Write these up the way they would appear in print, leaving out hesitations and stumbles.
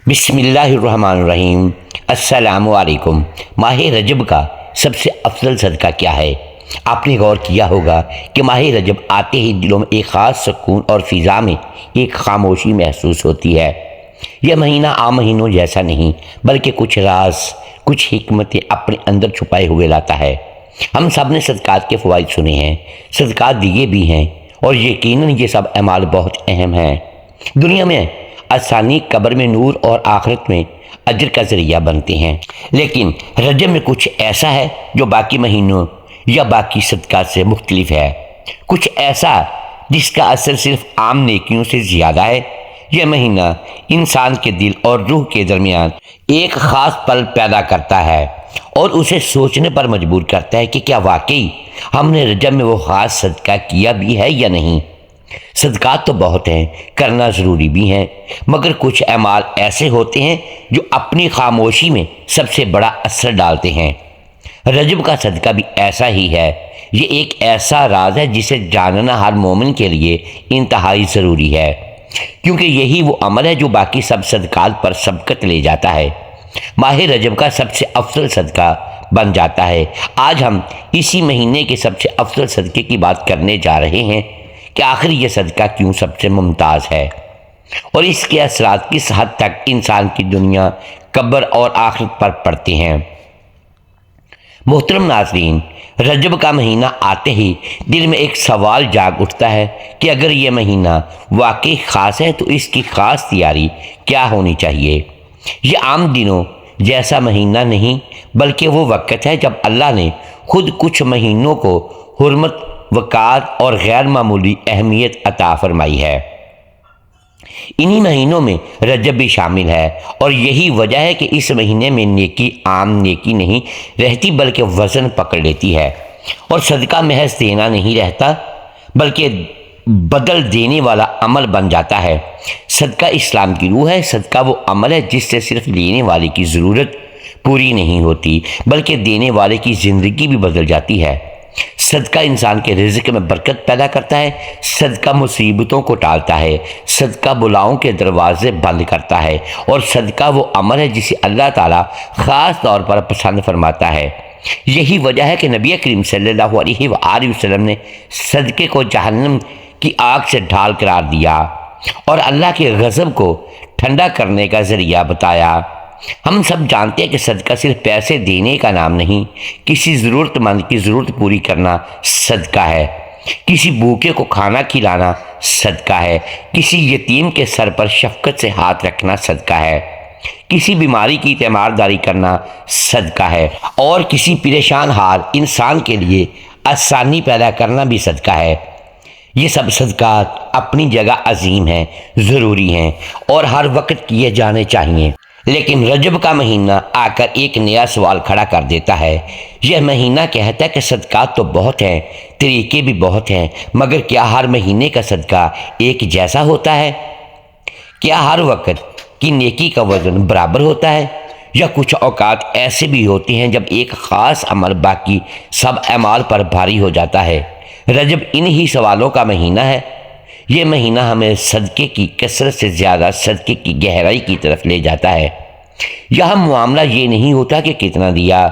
بسم اللہ الرحمن الرحیم۔ السلام علیکم۔ ماہ رجب کا سب سے افضل صدقہ کیا ہے؟ آپ نے غور کیا ہوگا کہ ماہ رجب آتے ہی دلوں میں ایک خاص سکون اور فضا میں ایک خاموشی محسوس ہوتی ہے۔ یہ مہینہ عام مہینوں جیسا نہیں بلکہ کچھ راز، کچھ حکمتیں اپنے اندر چھپائے ہوئے لاتا ہے۔ ہم سب نے صدقات کے فوائد سنے ہیں، صدقات دیے بھی ہیں، اور یقیناً یہ سب اعمال بہت اہم ہیں۔ دنیا میں آسانی، قبر میں نور اور آخرت میں اجر کا ذریعہ بنتے ہیں، لیکن رجب میں کچھ ایسا ہے جو باقی مہینوں یا باقی صدقات سے مختلف ہے، کچھ ایسا جس کا اثر صرف عام نیکیوں سے زیادہ ہے۔ یہ مہینہ انسان کے دل اور روح کے درمیان ایک خاص پل پیدا کرتا ہے اور اسے سوچنے پر مجبور کرتا ہے کہ کیا واقعی ہم نے رجب میں وہ خاص صدقہ کیا بھی ہے یا نہیں۔ صدقات تو بہت ہیں، کرنا ضروری بھی ہیں، مگر کچھ اعمال ایسے ہوتے ہیں جو اپنی خاموشی میں سب سے بڑا اثر ڈالتے ہیں۔ رجب کا صدقہ بھی ایسا ہی ہے۔ یہ ایک ایسا راز ہے جسے جاننا ہر مومن کے لیے انتہائی ضروری ہے، کیونکہ یہی وہ عمل ہے جو باقی سب صدقات پر سبقت لے جاتا ہے، ماہ رجب کا سب سے افضل صدقہ بن جاتا ہے۔ آج ہم اسی مہینے کے سب سے افضل صدقے کی بات کرنے جا رہے ہیں کہ آخر یہ صدقہ کیوں سب سے ممتاز ہے اور اس کے اثرات کس حد تک انسان کی دنیا، قبر اور آخرت پر پڑتے ہیں۔ محترم ناظرین، رجب کا مہینہ آتے ہی دل میں ایک سوال جاگ اٹھتا ہے کہ اگر یہ مہینہ واقعی خاص ہے تو اس کی خاص تیاری کیا ہونی چاہیے۔ یہ عام دنوں جیسا مہینہ نہیں بلکہ وہ وقت ہے جب اللہ نے خود کچھ مہینوں کو حرمت، وقار اور غیر معمولی اہمیت عطا فرمائی ہے۔ انہی مہینوں میں رجب بھی شامل ہے، اور یہی وجہ ہے کہ اس مہینے میں نیکی عام نیکی نہیں رہتی بلکہ وزن پکڑ لیتی ہے، اور صدقہ محض دینا نہیں رہتا بلکہ بدل دینے والا عمل بن جاتا ہے۔ صدقہ اسلام کی روح ہے۔ صدقہ وہ عمل ہے جس سے صرف لینے والے کی ضرورت پوری نہیں ہوتی بلکہ دینے والے کی زندگی بھی بدل جاتی ہے۔ صدقہ انسان کے رزق میں برکت پیدا کرتا ہے، صدقہ مصیبتوں کو ٹالتا ہے، صدقہ بلاؤں کے دروازے بند کرتا ہے، اور صدقہ وہ عمل ہے جسے اللہ تعالیٰ خاص طور پر پسند فرماتا ہے۔ یہی وجہ ہے کہ نبی کریم صلی اللہ علیہ وآلہ وسلم نے صدقے کو جہنم کی آگ سے ڈھال قرار دیا اور اللہ کے غضب کو ٹھنڈا کرنے کا ذریعہ بتایا۔ ہم سب جانتے ہیں کہ صدقہ صرف پیسے دینے کا نام نہیں، کسی ضرورت مند کی ضرورت پوری کرنا صدقہ ہے، کسی بھوکے کو کھانا کھلانا صدقہ ہے، کسی یتیم کے سر پر شفقت سے ہاتھ رکھنا صدقہ ہے، کسی بیماری کی تیمارداری کرنا صدقہ ہے، اور کسی پریشان حال انسان کے لیے آسانی پیدا کرنا بھی صدقہ ہے۔ یہ سب صدقات اپنی جگہ عظیم ہیں، ضروری ہیں اور ہر وقت کیے جانے چاہیے، لیکن رجب کا مہینہ آ کر ایک نیا سوال کھڑا کر دیتا ہے۔ یہ مہینہ کہتا ہے کہ صدقات تو بہت ہیں، طریقے بھی بہت ہیں، مگر کیا ہر مہینے کا صدقہ ایک جیسا ہوتا ہے؟ کیا ہر وقت کی نیکی کا وزن برابر ہوتا ہے، یا کچھ اوقات ایسے بھی ہوتے ہیں جب ایک خاص عمل باقی سب اعمال پر بھاری ہو جاتا ہے؟ رجب انہی سوالوں کا مہینہ ہے۔ یہ مہینہ ہمیں صدقے کی کثرت سے زیادہ صدقے کی گہرائی کی طرف لے جاتا ہے۔ یہاں معاملہ یہ نہیں ہوتا کہ کتنا دیا،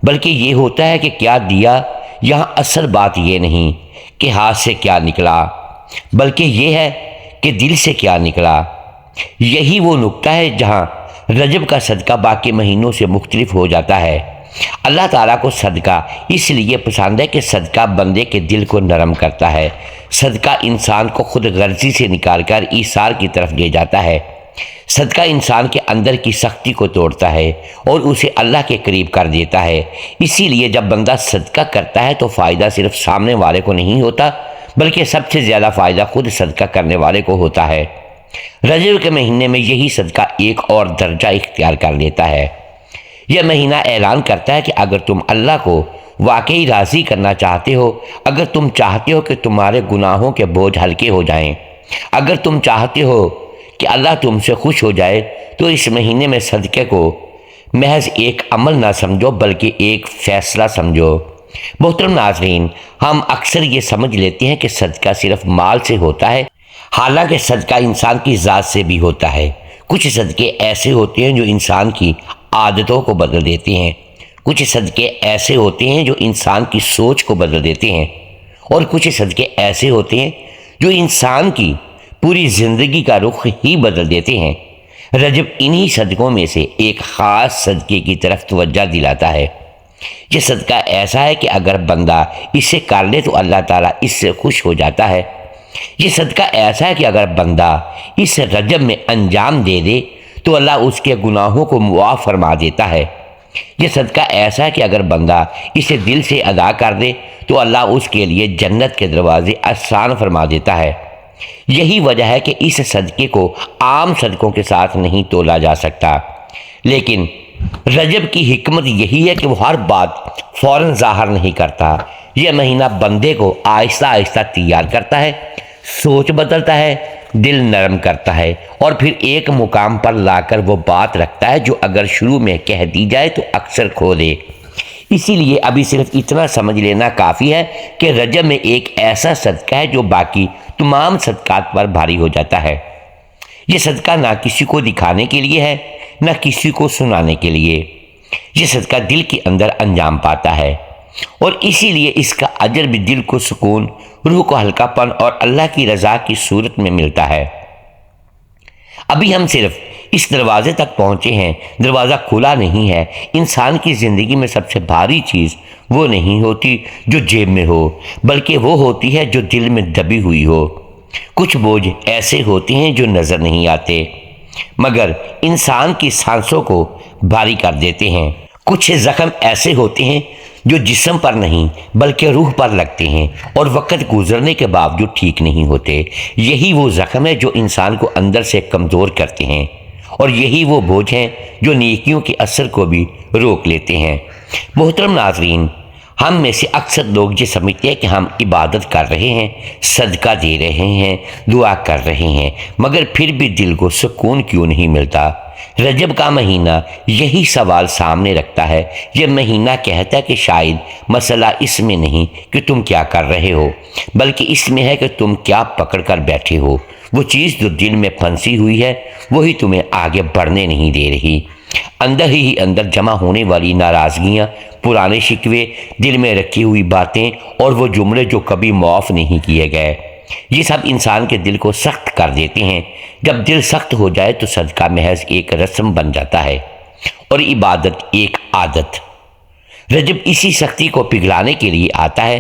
بلکہ یہ ہوتا ہے کہ کیا دیا۔ یہاں اصل بات یہ نہیں کہ ہاتھ سے کیا نکلا، بلکہ یہ ہے کہ دل سے کیا نکلا۔ یہی وہ نقطہ ہے جہاں رجب کا صدقہ باقی مہینوں سے مختلف ہو جاتا ہے۔ اللہ تعالیٰ کو صدقہ اس لیے پسند ہے کہ صدقہ بندے کے دل کو نرم کرتا ہے۔ صدقہ انسان کو خود غرضی سے نکال کر ایثار کی طرف لے جاتا ہے۔ صدقہ انسان کے اندر کی سختی کو توڑتا ہے اور اسے اللہ کے قریب کر دیتا ہے۔ اسی لیے جب بندہ صدقہ کرتا ہے تو فائدہ صرف سامنے والے کو نہیں ہوتا بلکہ سب سے زیادہ فائدہ خود صدقہ کرنے والے کو ہوتا ہے۔ رجب کے مہینے میں یہی صدقہ ایک اور درجہ اختیار کر لیتا ہے۔ یہ مہینہ اعلان کرتا ہے کہ اگر تم اللہ کو واقعی راضی کرنا چاہتے ہو، اگر تم چاہتے ہو کہ تمہارے گناہوں کے بوجھ ہلکے ہو جائیں، اگر تم چاہتے ہو کہ اللہ تم سے خوش ہو جائے، تو اس مہینے میں صدقے کو محض ایک عمل نہ سمجھو بلکہ ایک فیصلہ سمجھو۔ محترم ناظرین، ہم اکثر یہ سمجھ لیتے ہیں کہ صدقہ صرف مال سے ہوتا ہے، حالانکہ صدقہ انسان کی ذات سے بھی ہوتا ہے۔ کچھ صدقے ایسے ہوتے ہیں جو انسان کی عادتوں کو بدل دیتے ہیں، کچھ صدقے ایسے ہوتے ہیں جو انسان کی سوچ کو بدل دیتے ہیں، اور کچھ صدقے ایسے ہوتے ہیں جو انسان کی پوری زندگی کا رخ ہی بدل دیتے ہیں۔ رجب انہی صدقوں میں سے ایک خاص صدقے کی طرف توجہ دلاتا ہے۔ یہ صدقہ ایسا ہے کہ اگر بندہ اسے کر لے تو اللہ تعالیٰ اس سے خوش ہو جاتا ہے۔ یہ صدقہ ایسا ہے کہ اگر بندہ اس رجب میں انجام دے دے تو اللہ اس کے گناہوں کو معاف فرما دیتا ہے۔ یہ صدقہ ایسا ہے کہ اگر بندہ اسے دل سے ادا کر دے تو اللہ اس کے لیے جنت کے دروازے آسان فرما دیتا ہے۔ یہی وجہ ہے کہ اس صدقے کو عام صدقوں کے ساتھ نہیں تولا جا سکتا، لیکن رجب کی حکمت یہی ہے کہ وہ ہر بات فوراً ظاہر نہیں کرتا۔ یہ مہینہ بندے کو آہستہ آہستہ تیار کرتا ہے، سوچ بدلتا ہے، دل نرم کرتا ہے، اور پھر ایک مقام پر لا کر وہ بات رکھتا ہے جو اگر شروع میں کہہ دی جائے تو اکثر کھو دے۔ اسی لیے ابھی صرف اتنا سمجھ لینا کافی ہے کہ رجب میں ایک ایسا صدقہ ہے جو باقی تمام صدقات پر بھاری ہو جاتا ہے۔ یہ صدقہ نہ کسی کو دکھانے کے لیے ہے، نہ کسی کو سنانے کے لیے۔ یہ صدقہ دل کے اندر انجام پاتا ہے، اور اسی لیے اس کا اجر بھی دل کو سکون، روح کو ہلکا پن اور اللہ کی رضا کی صورت میں ملتا ہے۔ ابھی ہم صرف اس دروازے تک پہنچے ہیں، دروازہ کھلا نہیں ہے۔ انسان کی زندگی میں سب سے بھاری چیز وہ نہیں ہوتی جو جیب میں ہو، بلکہ وہ ہوتی ہے جو دل میں دبی ہوئی ہو۔ کچھ بوجھ ایسے ہوتے ہیں جو نظر نہیں آتے مگر انسان کی سانسوں کو بھاری کر دیتے ہیں۔ کچھ زخم ایسے ہوتے ہیں جو جسم پر نہیں بلکہ روح پر لگتے ہیں اور وقت گزرنے کے باوجود ٹھیک نہیں ہوتے۔ یہی وہ زخم ہے جو انسان کو اندر سے کمزور کرتے ہیں، اور یہی وہ بوجھ ہیں جو نیکیوں کے اثر کو بھی روک لیتے ہیں۔ محترم ناظرین، ہم میں سے اکثر لوگ یہ سمجھتے ہیں کہ ہم عبادت کر رہے ہیں، صدقہ دے رہے ہیں، دعا کر رہے ہیں، مگر پھر بھی دل کو سکون کیوں نہیں ملتا؟ رجب کا مہینہ یہی سوال سامنے رکھتا ہے۔ یہ مہینہ کہتا ہے کہ شاید مسئلہ اس میں نہیں کہ تم کیا کر رہے ہو، بلکہ اس میں ہے کہ تم کیا پکڑ کر بیٹھے ہو۔ وہ چیز جو دل میں پھنسی ہوئی ہے وہی تمہیں آگے بڑھنے نہیں دے رہی۔ اندر ہی اندر جمع ہونے والی ناراضگیاں، پرانے شکوے، دل میں رکھی ہوئی باتیں اور وہ جملے جو کبھی معاف نہیں کیے گئے، یہ سب انسان کے دل کو سخت کر دیتے ہیں۔ جب دل سخت ہو جائے تو صدقہ محض ایک رسم بن جاتا ہے اور عبادت ایک عادت۔ رجب اسی سختی کو پگھلانے کے لیے آتا ہے۔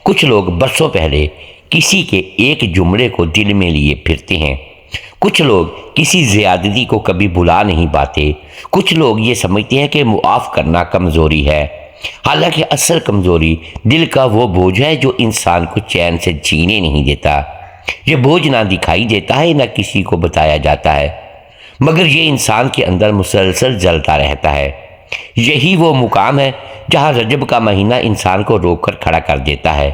کچھ لوگ برسوں پہلے کسی کے ایک جملے کو دل میں لیے پھرتے ہیں، کچھ لوگ کسی زیادتی کو کبھی بھلا نہیں پاتے، کچھ لوگ یہ سمجھتے ہیں کہ معاف کرنا کمزوری ہے، حالانکہ اصل کمزوری دل کا وہ بوجھ ہے جو انسان کو چین سے جینے نہیں دیتا۔ یہ بوجھ نہ دکھائی دیتا ہے، نہ کسی کو بتایا جاتا ہے، مگر یہ انسان کے اندر مسلسل جلتا رہتا ہے۔ یہی وہ مقام ہے جہاں رجب کا مہینہ انسان کو روک کر کھڑا کر دیتا ہے۔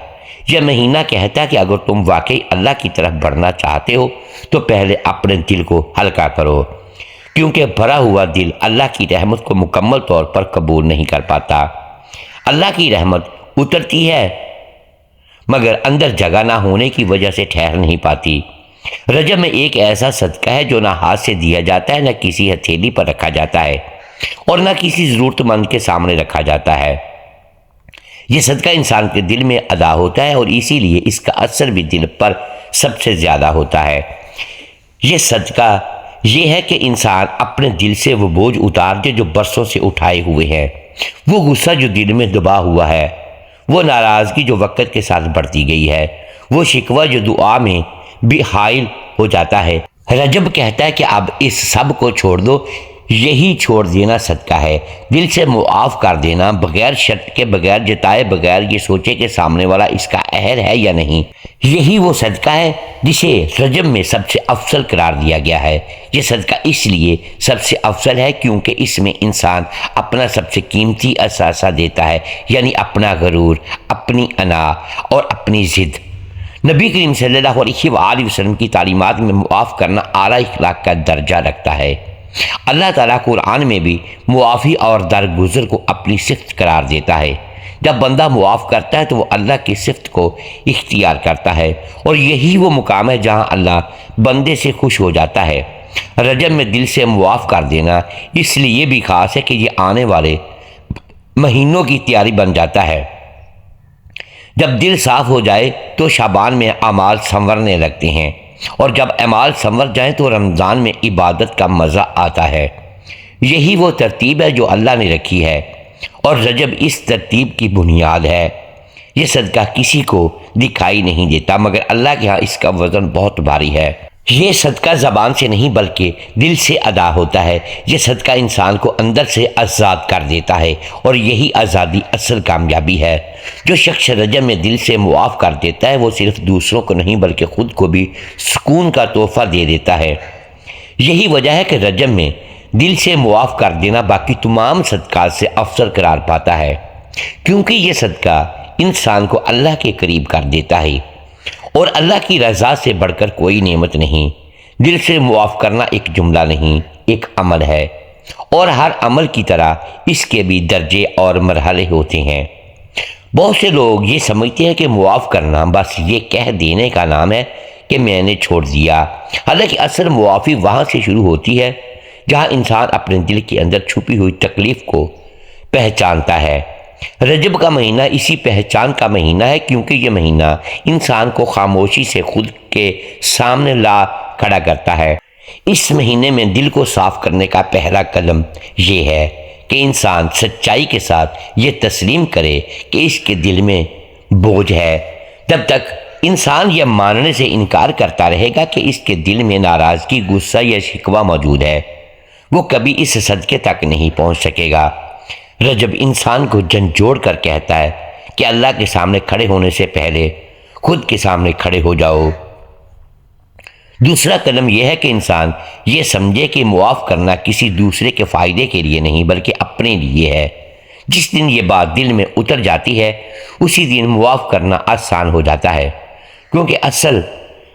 یہ مہینہ کہتا ہے کہ اگر تم واقعی اللہ کی طرف بڑھنا چاہتے ہو تو پہلے اپنے دل کو ہلکا کرو، کیونکہ بھرا ہوا دل اللہ کی رحمت کو مکمل طور پر قبول نہیں کر پاتا۔ اللہ کی رحمت اترتی ہے مگر اندر جگہ نہ ہونے کی وجہ سے ٹھہر نہیں پاتی۔ رجب میں ایک ایسا صدقہ ہے جو نہ ہاتھ سے دیا جاتا ہے، نہ کسی ہتھیلی پر رکھا جاتا ہے، اور نہ کسی ضرورت مند کے سامنے رکھا جاتا ہے۔ یہ صدقہ انسان کے دل میں ادا ہوتا ہے اور اسی لیے اس کا اثر بھی دل پر سب سے زیادہ ہوتا ہے۔ یہ صدقہ یہ ہے کہ انسان اپنے دل سے وہ بوجھ اتار دے جو برسوں سے اٹھائے ہوئے ہیں، وہ غصہ جو دل میں دبا ہوا ہے، وہ ناراضگی جو وقت کے ساتھ بڑھتی گئی ہے، وہ شکوہ جو دعا میں بھی حائل ہو جاتا ہے۔ رجب کہتا ہے کہ اب اس سب کو چھوڑ دو۔ یہی چھوڑ دینا صدقہ ہے، دل سے معاف کر دینا، بغیر شرط کے، بغیر جتائے، بغیر یہ سوچے کہ سامنے والا اس کا اہل ہے یا نہیں۔ یہی وہ صدقہ ہے جسے رجب میں سب سے افضل قرار دیا گیا ہے۔ یہ صدقہ اس لیے سب سے افضل ہے کیونکہ اس میں انسان اپنا سب سے قیمتی اثاثہ دیتا ہے، یعنی اپنا غرور، اپنی انا اور اپنی ضد۔ نبی کریم صلی اللہ علیہ وآلہ وسلم کی تعلیمات میں معاف کرنا اعلیٰ اخلاق کا درجہ رکھتا ہے۔ اللہ تعالیٰ قرآن میں بھی معافی اور درگزر کو اپنی صفت قرار دیتا ہے۔ جب بندہ معاف کرتا ہے تو وہ اللہ کی صفت کو اختیار کرتا ہے، اور یہی وہ مقام ہے جہاں اللہ بندے سے خوش ہو جاتا ہے۔ رجب میں دل سے معاف کر دینا اس لیے بھی خاص ہے کہ یہ آنے والے مہینوں کی تیاری بن جاتا ہے۔ جب دل صاف ہو جائے تو شعبان میں اعمال سنورنے لگتے ہیں، اور جب اعمال سنور جائیں تو رمضان میں عبادت کا مزہ آتا ہے۔ یہی وہ ترتیب ہے جو اللہ نے رکھی ہے، اور رجب اس ترتیب کی بنیاد ہے۔ یہ صدقہ کسی کو دکھائی نہیں دیتا، مگر اللہ کے ہاں اس کا وزن بہت بھاری ہے۔ یہ صدقہ زبان سے نہیں بلکہ دل سے ادا ہوتا ہے۔ یہ صدقہ انسان کو اندر سے آزاد کر دیتا ہے، اور یہی آزادی اصل کامیابی ہے۔ جو شخص رجب میں دل سے معاف کر دیتا ہے وہ صرف دوسروں کو نہیں بلکہ خود کو بھی سکون کا تحفہ دے دیتا ہے۔ یہی وجہ ہے کہ رجب میں دل سے معاف کر دینا باقی تمام صدقات سے افضل قرار پاتا ہے، کیونکہ یہ صدقہ انسان کو اللہ کے قریب کر دیتا ہے، اور اللہ کی رضا سے بڑھ کر کوئی نعمت نہیں۔ دل سے معاف کرنا ایک جملہ نہیں، ایک عمل ہے، اور ہر عمل کی طرح اس کے بھی درجے اور مرحلے ہوتے ہیں۔ بہت سے لوگ یہ سمجھتے ہیں کہ معاف کرنا بس یہ کہہ دینے کا نام ہے کہ میں نے چھوڑ دیا، حالانکہ اصل معافی وہاں سے شروع ہوتی ہے جہاں انسان اپنے دل کے اندر چھپی ہوئی تکلیف کو پہچانتا ہے۔ رجب کا مہینہ اسی پہچان کا مہینہ ہے، کیونکہ یہ مہینہ انسان کو خاموشی سے خود کے سامنے لا کھڑا کرتا ہے۔ اس مہینے میں دل کو صاف کرنے کا پہلا قدم یہ ہے کہ انسان سچائی کے ساتھ یہ تسلیم کرے کہ اس کے دل میں بوجھ ہے۔ جب تک انسان یہ ماننے سے انکار کرتا رہے گا کہ اس کے دل میں ناراضگی، غصہ یا شکوہ موجود ہے، وہ کبھی اس صدقے تک نہیں پہنچ سکے گا۔ رجب انسان کو جھنجھوڑ کر کہتا ہے کہ اللہ کے سامنے کھڑے ہونے سے پہلے خود کے سامنے کھڑے ہو جاؤ۔ دوسرا قدم یہ ہے کہ انسان یہ سمجھے کہ معاف کرنا کسی دوسرے کے فائدے کے لیے نہیں بلکہ اپنے لیے ہے۔ جس دن یہ بات دل میں اتر جاتی ہے اسی دن معاف کرنا آسان ہو جاتا ہے، کیونکہ اصل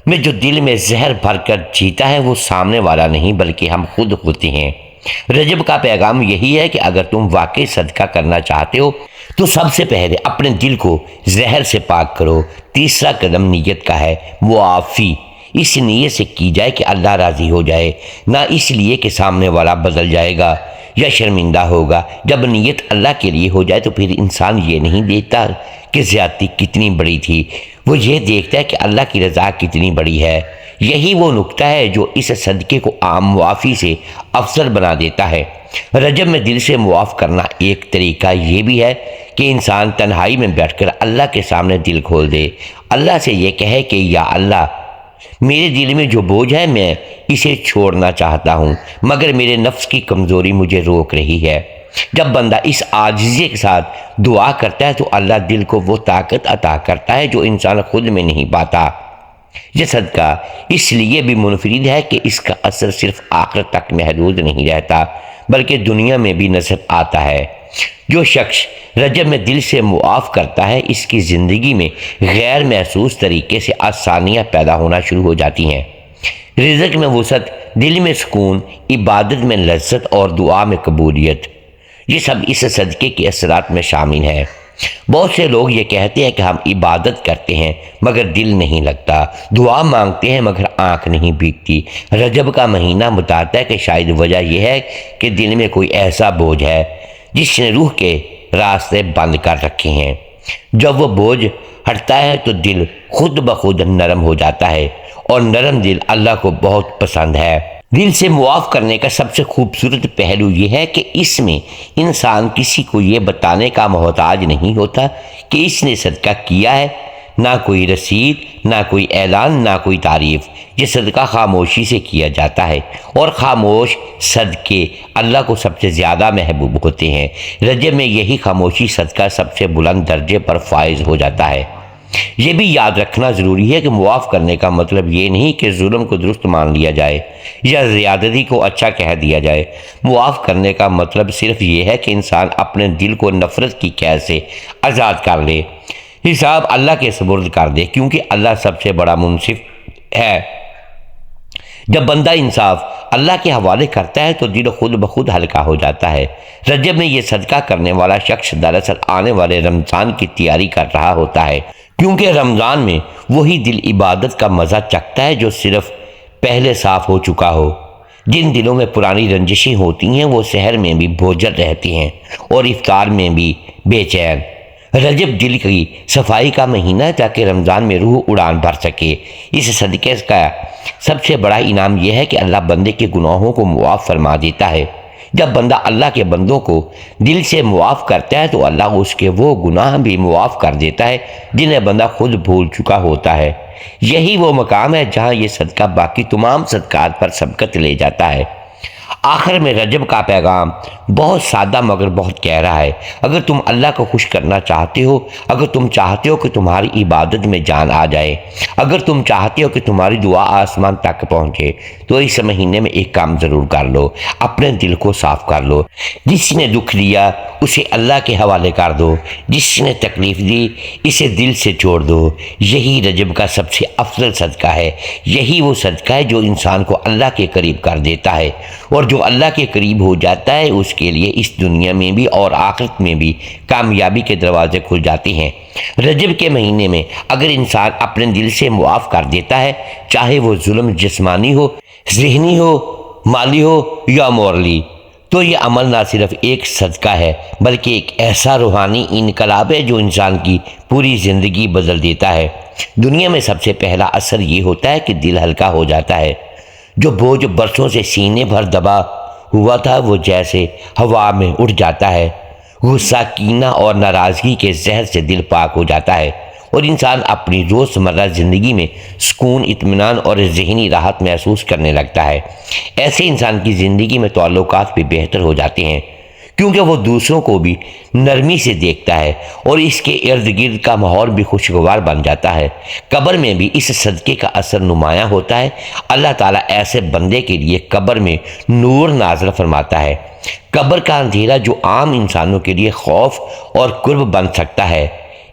میں جو دل میں زہر بھر کر جیتا ہے وہ سامنے والا نہیں بلکہ ہم خود ہوتے ہیں۔ رجب کا پیغام یہی ہے کہ اگر تم واقعی صدقہ کرنا چاہتے ہو تو سب سے پہلے اپنے دل کو زہر سے پاک کرو۔ تیسرا قدم نیت کا ہے، معافی اس نیت سے کی جائے کہ اللہ راضی ہو جائے، نہ اس لیے کہ سامنے والا بدل جائے گا یا شرمندہ ہوگا۔ جب نیت اللہ کے لیے ہو جائے تو پھر انسان یہ نہیں دیکھتا کہ زیادتی کتنی بڑی تھی، وہ یہ دیکھتا ہے کہ اللہ کی رضا کتنی بڑی ہے۔ یہی وہ نقطہ ہے جو اس صدقے کو عام معافی سے افضل بنا دیتا ہے۔ رجب میں دل سے معاف کرنا ایک طریقہ یہ بھی ہے کہ انسان تنہائی میں بیٹھ کر اللہ کے سامنے دل کھول دے، اللہ سے یہ کہے کہ یا اللہ، میرے دل میں جو بوجھ ہے میں اسے چھوڑنا چاہتا ہوں، مگر میرے نفس کی کمزوری مجھے روک رہی ہے۔ جب بندہ اس عاجزی کے ساتھ دعا کرتا ہے تو اللہ دل کو وہ طاقت عطا کرتا ہے جو انسان خود میں نہیں پاتا۔ یہ صدقہ اس لیے بھی منفرد ہے کہ اس کا اثر صرف آخرت تک محدود نہیں رہتا بلکہ دنیا میں بھی نظر آتا ہے۔ جو شخص رجب میں دل سے معاف کرتا ہے اس کی زندگی میں غیر محسوس طریقے سے آسانیاں پیدا ہونا شروع ہو جاتی ہیں۔ رزق میں وسعت، دل میں سکون، عبادت میں لذت اور دعا میں قبولیت، یہ سب اس صدقے کے اثرات میں شامل ہیں۔ بہت سے لوگ یہ کہتے ہیں کہ ہم عبادت کرتے ہیں مگر دل نہیں لگتا، دعا مانگتے ہیں مگر آنکھ نہیں بھیگتی۔ رجب کا مہینہ بتاتا ہے کہ شاید وجہ یہ ہے کہ دل میں کوئی ایسا بوجھ ہے جس نے روح کے راستے بند کر رکھے ہیں۔ جب وہ بوجھ ہٹتا ہے تو دل خود بخود نرم ہو جاتا ہے، اور نرم دل اللہ کو بہت پسند ہے۔ دل سے معاف کرنے کا سب سے خوبصورت پہلو یہ ہے کہ اس میں انسان کسی کو یہ بتانے کا محتاج نہیں ہوتا کہ اس نے صدقہ کیا ہے، نہ کوئی رسید، نہ کوئی اعلان، نہ کوئی تعریف۔ یہ صدقہ خاموشی سے کیا جاتا ہے، اور خاموش صدقے اللہ کو سب سے زیادہ محبوب ہوتے ہیں۔ رجب میں یہی خاموشی صدقہ سب سے بلند درجے پر فائز ہو جاتا ہے۔ یہ بھی یاد رکھنا ضروری ہے کہ معاف کرنے کا مطلب یہ نہیں کہ ظلم کو درست مان لیا جائے یا زیادتی کو اچھا کہہ دیا جائے۔ معاف کرنے کا مطلب صرف یہ ہے کہ انسان اپنے دل کو نفرت کی قید سے آزاد کر لے، حساب اللہ کے سپرد کر دے، کیونکہ اللہ سب سے بڑا منصف ہے۔ جب بندہ انصاف اللہ کے حوالے کرتا ہے تو دل خود بخود ہلکا ہو جاتا ہے۔ رجب میں یہ صدقہ کرنے والا شخص دراصل آنے والے رمضان کی تیاری کر رہا ہوتا ہے، کیونکہ رمضان میں وہی دل عبادت کا مزہ چکھتا ہے جو صرف پہلے صاف ہو چکا ہو۔ جن دلوں میں پرانی رنجشیں ہوتی ہیں وہ سحر میں بھی بوجھل رہتے ہیں اور افطار میں بھی بے چین۔ رجب دل کی صفائی کا مہینہ ہے تاکہ رمضان میں روح اڑان بھر سکے۔ اس صدقے کا سب سے بڑا انعام یہ ہے کہ اللہ بندے کے گناہوں کو معاف فرما دیتا ہے۔ جب بندہ اللہ کے بندوں کو دل سے معاف کرتا ہے تو اللہ اس کے وہ گناہ بھی معاف کر دیتا ہے جنہیں بندہ خود بھول چکا ہوتا ہے۔ یہی وہ مقام ہے جہاں یہ صدقہ باقی تمام صدقات پر سبقت لے جاتا ہے۔ آخر میں رجب کا پیغام بہت سادہ مگر بہت گہرا ہے۔ اگر تم اللہ کو خوش کرنا چاہتے ہو، اگر تم چاہتے ہو کہ تمہاری عبادت میں جان آ جائے، اگر تم چاہتے ہو کہ تمہاری دعا آسمان تک پہنچے، تو اس مہینے میں ایک کام ضرور کر لو، اپنے دل کو صاف کر لو۔ جس نے دکھ دیا اسے اللہ کے حوالے کر دو، جس نے تکلیف دی اسے دل سے چھوڑ دو۔ یہی رجب کا سب سے افضل صدقہ ہے۔ یہی وہ صدقہ ہے جو انسان کو اللہ کے قریب کر دیتا ہے، اور جو اللہ کے قریب ہو جاتا ہے اس کے لیے اس دنیا میں بھی اور آخرت میں بھی کامیابی کے دروازے کھل جاتے ہیں۔ رجب کے مہینے میں اگر انسان اپنے دل سے معاف کر دیتا ہے، چاہے وہ ظلم جسمانی ہو، ذہنی ہو، مالی ہو یا مورلی، تو یہ عمل نہ صرف ایک صدقہ ہے بلکہ ایک ایسا روحانی انقلاب ہے جو انسان کی پوری زندگی بدل دیتا ہے۔ دنیا میں سب سے پہلا اثر یہ ہوتا ہے کہ دل ہلکا ہو جاتا ہے۔ جو بوجھ برسوں سے سینے بھر دبا ہوا تھا وہ جیسے ہوا میں اڑ جاتا ہے۔ غصہ، کینہ اور ناراضگی کے زہر سے دل پاک ہو جاتا ہے اور انسان اپنی روزمرہ زندگی میں سکون، اطمینان اور ذہنی راحت محسوس کرنے لگتا ہے۔ ایسے انسان کی زندگی میں تعلقات بھی بہتر ہو جاتے ہیں کیونکہ وہ دوسروں کو بھی نرمی سے دیکھتا ہے اور اس کے ارد گرد کا ماحول بھی خوشگوار بن جاتا ہے۔ قبر میں بھی اس صدقے کا اثر نمایاں ہوتا ہے۔ اللہ تعالیٰ ایسے بندے کے لیے قبر میں نور نازل فرماتا ہے۔ قبر کا اندھیرا جو عام انسانوں کے لیے خوف اور کرب بن سکتا ہے،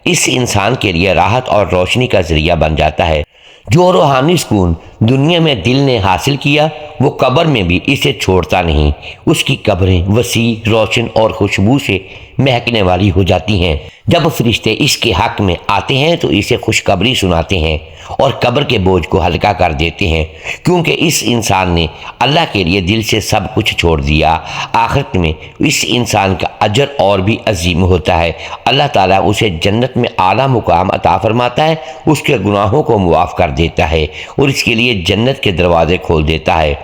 اس انسان کے لیے راحت اور روشنی کا ذریعہ بن جاتا ہے۔ جو روحانی سکون دنیا میں دل نے حاصل کیا وہ قبر میں بھی اسے چھوڑتا نہیں۔ اس کی قبریں وسیع، روشن اور خوشبو سے مہکنے والی ہو جاتی ہیں۔ جب فرشتے اس کے حق میں آتے ہیں تو اسے خوشخبری سناتے ہیں اور قبر کے بوجھ کو ہلکا کر دیتے ہیں، کیونکہ اس انسان نے اللہ کے لیے دل سے سب کچھ چھوڑ دیا۔ آخرت میں اس انسان کا اجر اور بھی عظیم ہوتا ہے۔ اللہ تعالیٰ اسے جنت میں اعلیٰ مقام عطا فرماتا ہے، اس کے گناہوں کو معاف کر دیتا ہے اور اس کے لیے جنت کے دروازے کھول دیتا ہے۔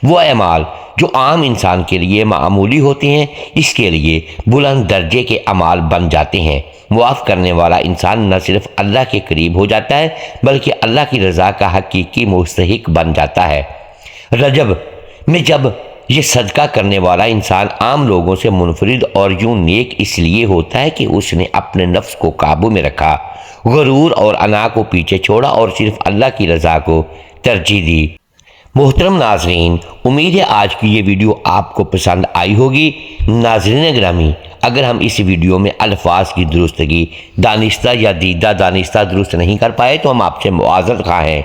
وہ اعمال جو عام انسان کے لیے معمولی ہوتے ہیں اس کے لیے بلند درجے کے اعمال بن جاتے ہیں۔ معاف کرنے والا انسان نہ صرف اللہ کے قریب ہو جاتا ہے بلکہ اللہ کی رضا کا حقیقی مستحق بن جاتا ہے۔ رجب میں جب یہ صدقہ کرنے والا انسان عام لوگوں سے منفرد اور یوں نیک اس لیے ہوتا ہے کہ اس نے اپنے نفس کو قابو میں رکھا، غرور اور انا کو پیچھے چھوڑا اور صرف اللہ کی رضا کو ترجیح دی۔ محترم ناظرین، امید ہے آج کی یہ ویڈیو آپ کو پسند آئی ہوگی۔ ناظرین گرامی، اگر ہم اس ویڈیو میں الفاظ کی درستگی دانستہ یا دیدہ دانستہ درست نہیں کر پائے تو ہم آپ سے معذرت خواہ ہیں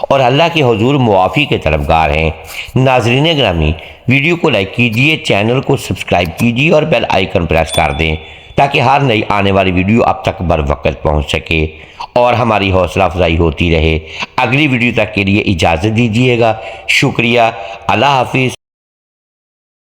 اور اللہ کے حضور معافی کے طلبگار ہیں۔ ناظرین گرامی، ویڈیو کو لائک کیجئے، چینل کو سبسکرائب کیجئے اور بیل آئیکن پریس کر دیں تاکہ ہر نئی آنے والی ویڈیو آپ تک بر وقت پہنچ سکے اور ہماری حوصلہ افزائی ہوتی رہے۔ اگلی ویڈیو تک کے لیے اجازت دیجیے گا۔ شکریہ۔ اللہ حافظ۔